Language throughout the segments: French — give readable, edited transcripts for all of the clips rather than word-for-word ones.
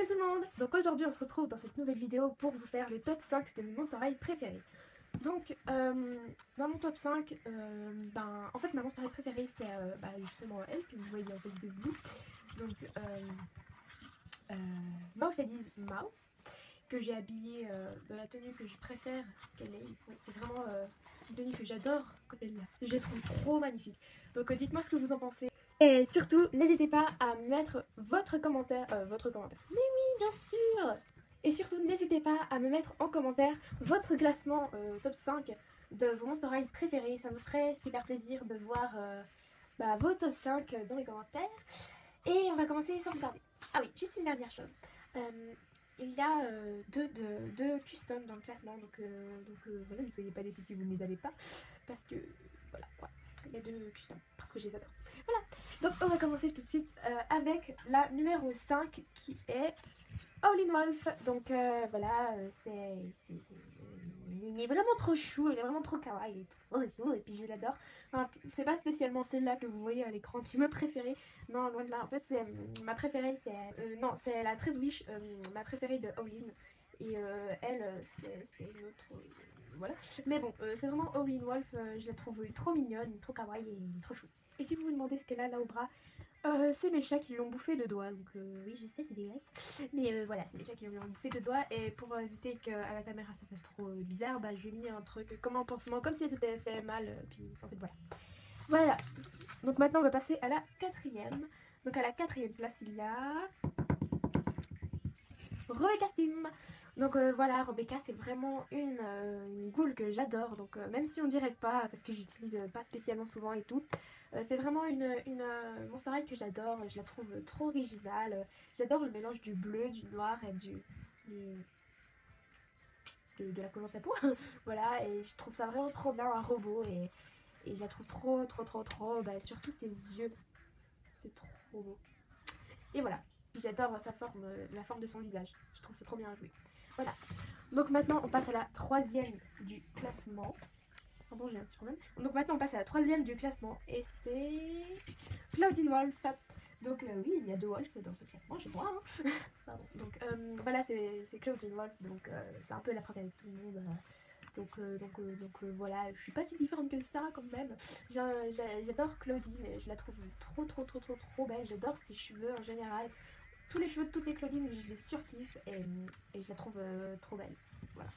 Hello tout le monde. Donc aujourd'hui on se retrouve dans cette nouvelle vidéo pour vous faire le top 5 de mes Monster High préférés. Donc dans mon top 5, en fait ma Monster High préférée c'est justement elle que vous voyez en face de vous. Donc Mouse Daddy's Mouse, que j'ai habillée de la tenue que je préfère qu'elle ait. Oui, c'est vraiment une tenue que j'adore quand elle l'a. Je la trouve trop magnifique. Donc dites-moi ce que vous en pensez. Et surtout, n'hésitez pas à mettre votre commentaire. Mais oui, bien sûr. Et surtout, n'hésitez pas à me mettre en commentaire votre classement top 5 de vos Monster High préférés. Ça me ferait super plaisir de voir vos top 5 dans les commentaires. Et on va commencer sans plus tarder. Ah oui, juste une dernière chose. Il y a deux customs dans le classement, donc voilà, ne soyez pas déçus si vous ne les avez pas, parce que voilà quoi, il y a deux customs, parce que je les adore. Voilà, donc on va commencer tout de suite avec la numéro 5 qui est Howlin' Wolf. Donc il est vraiment trop chou, il est vraiment trop kawaii, il est trop chou, et puis je l'adore. Enfin, c'est pas spécialement celle-là que vous voyez à l'écran qui me préférée, non, loin de là. En fait, c'est ma préférée, c'est la 13 Wish, ma préférée de Howlin'. Et elle, c'est une autre. Voilà. Mais bon, c'est vraiment Howlin' Wolf, je la trouve trop mignonne, trop kawaii et trop chou. Et si vous vous demandez ce qu'elle a là au bras, c'est mes chats qui l'ont bouffé de doigts, donc oui je sais c'est dégueulasse, mais voilà c'est mes chats qui l'ont bouffé de doigts, et pour éviter qu'à la caméra ça fasse trop bizarre, je lui ai mis un truc comme un pansement, comme si elle s'était fait mal, puis en fait voilà. Voilà, donc maintenant on va passer à la quatrième. Donc à la quatrième place il y a Rebecca Steam. Donc voilà, Rebecca c'est vraiment une ghoul que j'adore, donc même si on dirait pas, parce que j'utilise pas spécialement souvent et tout, c'est vraiment une Monster High que j'adore, je la trouve trop originale. J'adore le mélange du bleu, du noir et de la couleur de sa peau. Voilà, et je trouve ça vraiment trop bien, un robot, et je la trouve trop belle, surtout ses yeux, c'est trop beau. Et voilà, j'adore sa forme, la forme de son visage, je trouve ça trop bien joué. Voilà, donc maintenant on passe à la troisième du classement. Pardon, j'ai un petit problème. Donc maintenant on passe à la troisième du classement, et c'est Cloudin' Wolf. Donc oui, il y a deux Wolf dans ce classement, j'ai droit. Hein. Pardon. Donc voilà, c'est Cloudin' Wolf, donc c'est un peu la préférée de tout le monde. Voilà, je suis pas si différente que ça quand même. J'adore Claudine, je la trouve trop belle. J'adore ses cheveux en général. Tous les cheveux de toutes les Claudines, je les surkiffe, et je la trouve trop belle. Voilà.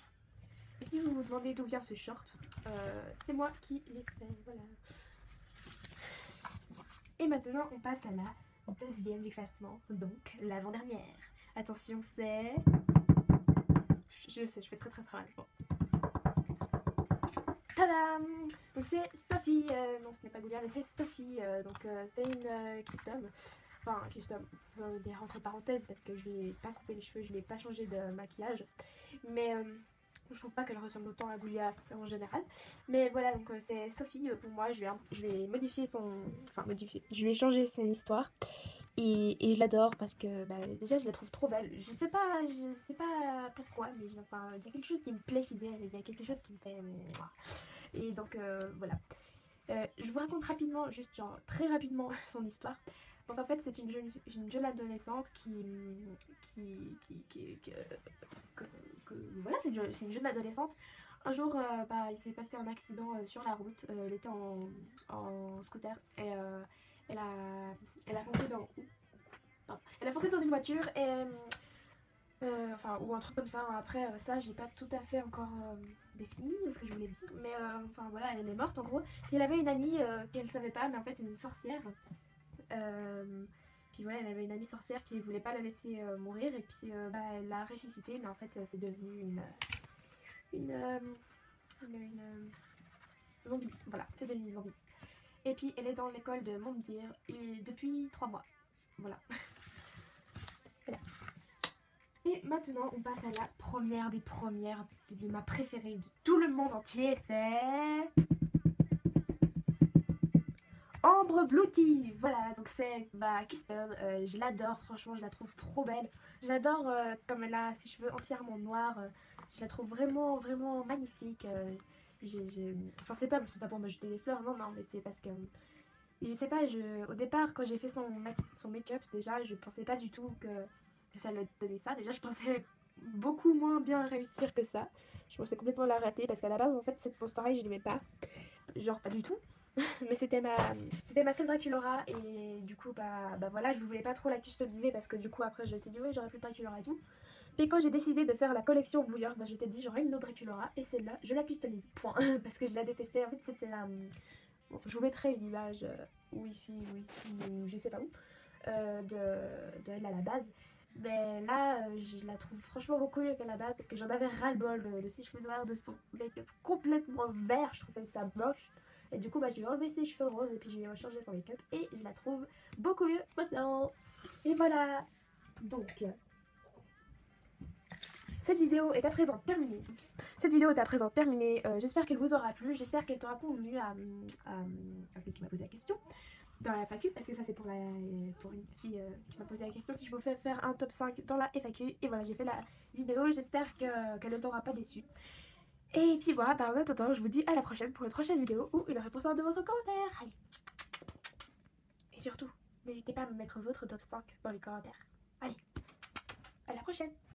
Et si vous vous demandez d'où vient ce short, c'est moi qui l'ai fait, voilà. Et maintenant, on passe à la deuxième du classement, donc l'avant-dernière. Attention, c'est... Je sais, je fais très mal. Bon. Tadam! Donc c'est Sophie, non ce n'est pas Goulia, mais c'est Sophie, c'est une custom, enfin custom, on va dire entre parenthèses, parce que je lui ai pas coupé les cheveux, je lui ai pas changé de maquillage, mais je trouve pas qu'elle ressemble autant à Goulia en général. Mais voilà, donc c'est Sophie pour moi, je vais modifier je vais changer son histoire, et je l'adore parce que déjà je la trouve trop belle. Je sais pas pourquoi, mais il y a quelque chose qui me plaît chez elle, il y a quelque chose qui me fait... Et donc voilà. Je vous raconte rapidement, juste genre très rapidement son histoire. Donc en fait c'est une jeune adolescente voilà, c'est une jeune adolescente. Un jour, il s'est passé un accident sur la route. Elle était en scooter, et elle a foncé dans... Pardon. Elle a foncé dans une voiture, et ou un truc comme ça. Après ça, j'ai pas tout à fait encore défini ce que je voulais dire, mais voilà, elle est morte en gros. Puis elle avait une amie qu'elle savait pas, mais en fait c'est une sorcière. Puis voilà, elle avait une amie sorcière qui voulait pas la laisser mourir, et puis elle l'a ressuscitée, mais en fait c'est devenu une, euh, une zombie. Voilà, c'est devenu une zombie. Et puis elle est dans l'école de Mondir et depuis 3 mois. Voilà. Voilà. Et maintenant, on passe à la première des premières de ma préférée de tout le monde entier, c'est... Ambre Bluety. Voilà, donc c'est custom. Je l'adore, franchement, je la trouve trop belle. J'adore comme elle a ses cheveux entièrement noirs. Je la trouve vraiment magnifique. Enfin, c'est pas pour me jeter des fleurs, non, mais c'est parce que... Je sais pas, au départ, quand j'ai fait son make-up, déjà, je pensais pas du tout que ça allait donner ça. Déjà, je pensais beaucoup moins bien réussir que ça. Je pensais complètement la rater parce qu'à la base, en fait, cette poster-là, je l'aimais pas. Genre, pas du tout. Mais c'était ma seule Draculaura et du coup, bah voilà, je voulais pas trop la customiser parce que du coup, après, je t'ai dit, ouais, j'aurais plus de Draculaura et tout. Puis quand j'ai décidé de faire la collection bouilleur, bah, je t'ai dit, j'aurais une autre Draculaura et celle-là, je la customise. Point. Parce que je la détestais. En fait, c'était la. Bon, je vous mettrai une image wifi ou ici ou je sais pas où de elle à la base. Mais là, je la trouve franchement beaucoup mieux qu'à la base parce que j'en avais ras-le-bol de ses cheveux noirs, de son make-up complètement vert. Je trouvais ça moche. Et du coup, bah, je lui ai enlevé ses cheveux roses et puis je lui ai changé son make-up et je la trouve beaucoup mieux maintenant. Et voilà. Donc, cette vidéo est à présent terminée. Cette vidéo est à présent terminée. J'espère qu'elle vous aura plu. J'espère qu'elle t'aura convenu à celle qui m'a posé la question dans la FAQ, parce que ça c'est pour une fille qui m'a posé la question si je vous fais faire un top 5 dans la FAQ. Et voilà, j'ai fait la vidéo. J'espère qu'elle ne t'aura pas déçu. Et puis voilà, en attendant, je vous dis à la prochaine pour une prochaine vidéo ou une réponse de votre commentaire. Allez. Et surtout, n'hésitez pas à me mettre votre top 5 dans les commentaires. Allez, à la prochaine.